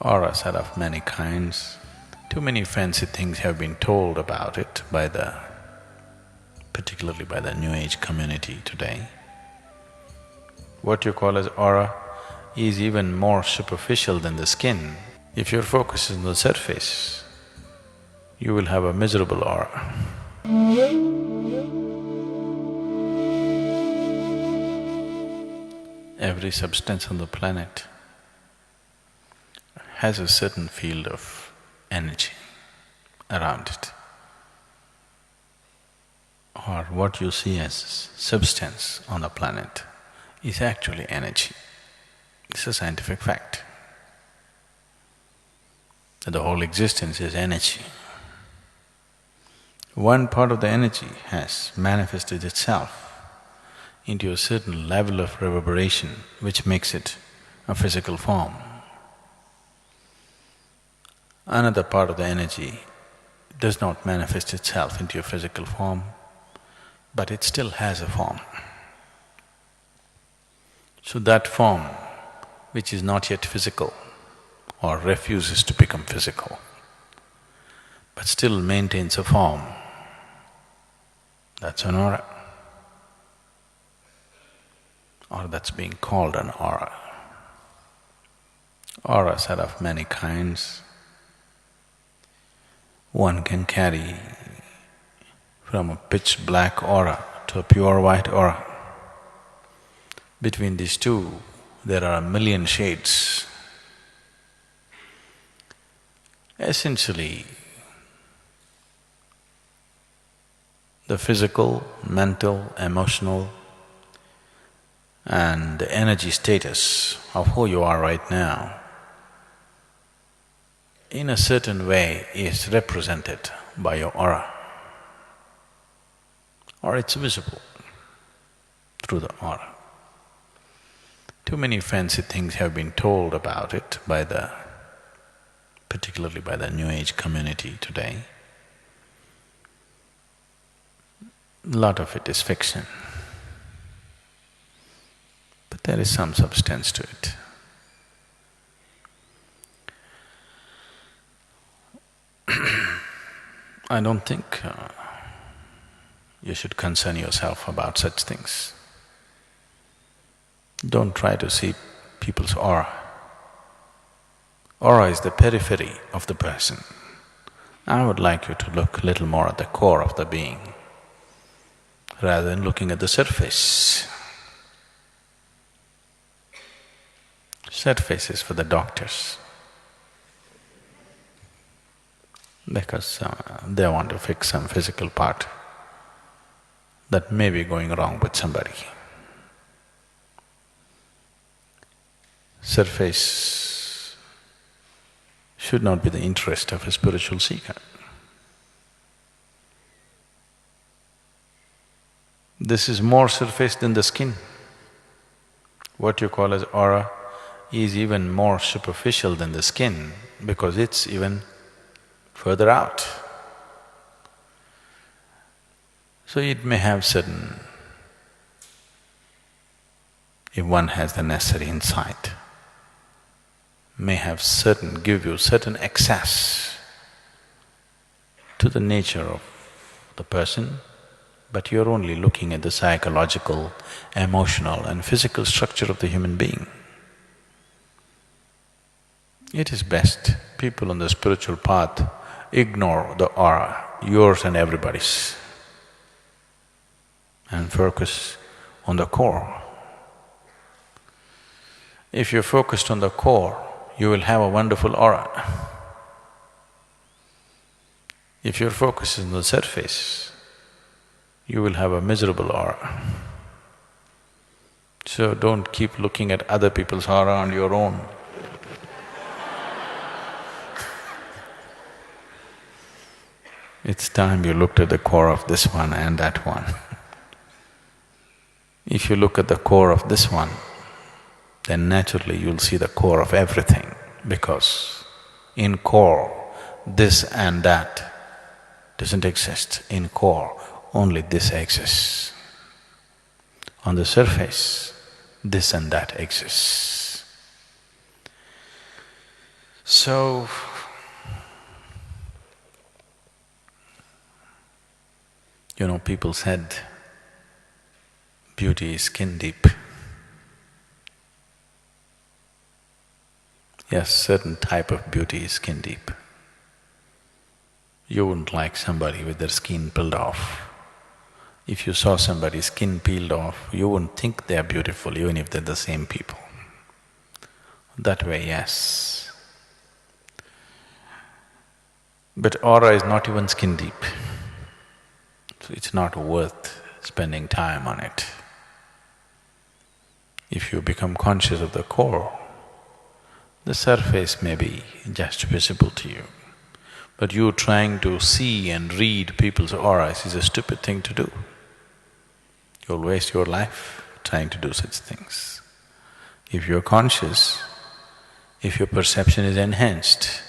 Auras are of many kinds. Too many fancy things have been told about it particularly by the New Age community today. What you call as aura is even more superficial than the skin. If your focus is on the surface, you will have a miserable aura. Every substance on the planet has a certain field of energy around it. Or what you see as substance on the planet is actually energy. It's a scientific fact that the whole existence is energy. One part of the energy has manifested itself into a certain level of reverberation which makes it a physical form. Another part of the energy does not manifest itself into a physical form, but it still has a form. So that form, which is not yet physical or refuses to become physical, but still maintains a form, that's an aura. Or that's being called an aura. Auras are of many kinds. One can carry from a pitch black aura to a pure white aura. Between these two, there are a million shades. Essentially, the physical, mental, emotional and the energy status of who you are right now, in a certain way is represented by your aura, or it's visible through the aura. Too many fancy things have been told about it particularly by the New Age community today. A lot of it is fiction, but there is some substance to it. I don't think you should concern yourself about such things. Don't try to see people's aura. Aura is the periphery of the person. I would like you to look a little more at the core of the being rather than looking at the surface. Surface is for the doctors, because they want to fix some physical part that may be going wrong with somebody. Surface should not be the interest of a spiritual seeker. This is more surface than the skin. What you call as aura is even more superficial than the skin because it's even further out. So it may have certain… if one has the necessary insight, may have give you certain access to the nature of the person, but you're only looking at the psychological, emotional and physical structure of the human being. It is best people on the spiritual path ignore the aura, yours and everybody's, and focus on the core. If you're focused on the core, you will have a wonderful aura. If your focus is on the surface, you will have a miserable aura. So don't keep looking at other people's aura and your own. It's time you looked at the core of this one and that one. If you look at the core of this one, then naturally you'll see the core of everything, because in core, this and that doesn't exist. In core, only this exists. On the surface, this and that exists. So, people said beauty is skin deep. Yes, certain type of beauty is skin deep. You wouldn't like somebody with their skin peeled off. If you saw somebody's skin peeled off, you wouldn't think they are beautiful even if they're the same people. That way, yes. But aura is not even skin deep, so it's not worth spending time on it. If you become conscious of the core, the surface may be just visible to you, but you trying to see and read people's auras is a stupid thing to do. You'll waste your life trying to do such things. If you're conscious, if your perception is enhanced,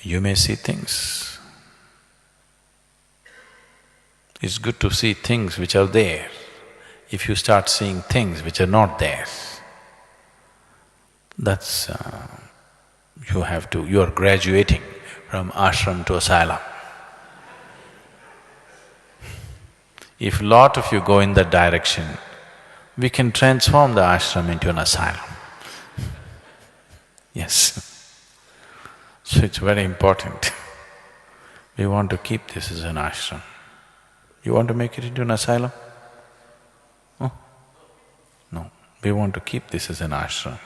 you may see things. It's good to see things which are there. If you start seeing things which are not there, that's… you are graduating from ashram to asylum. If lot of you go in that direction, we can transform the ashram into an asylum. Yes. So it's very important. We want to keep this as an ashram. You want to make it into an asylum? Oh? No, we want to keep this as an ashram.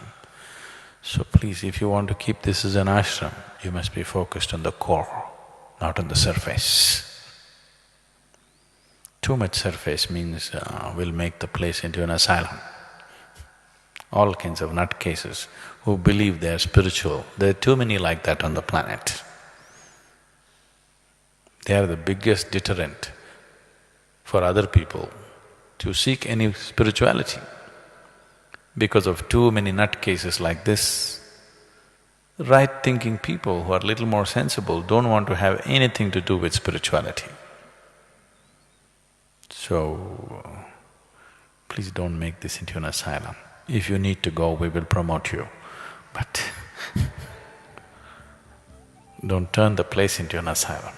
So please, if you want to keep this as an ashram, you must be focused on the core, not on the surface. Too much surface means will make the place into an asylum. All kinds of nutcases who believe they are spiritual, there are too many like that on the planet. They are the biggest deterrent for other people to seek any spirituality. Because of too many nutcases like this, right-thinking people who are little more sensible don't want to have anything to do with spirituality. So, please don't make this into an asylum. If you need to go, we will promote you, but don't turn the place into an asylum.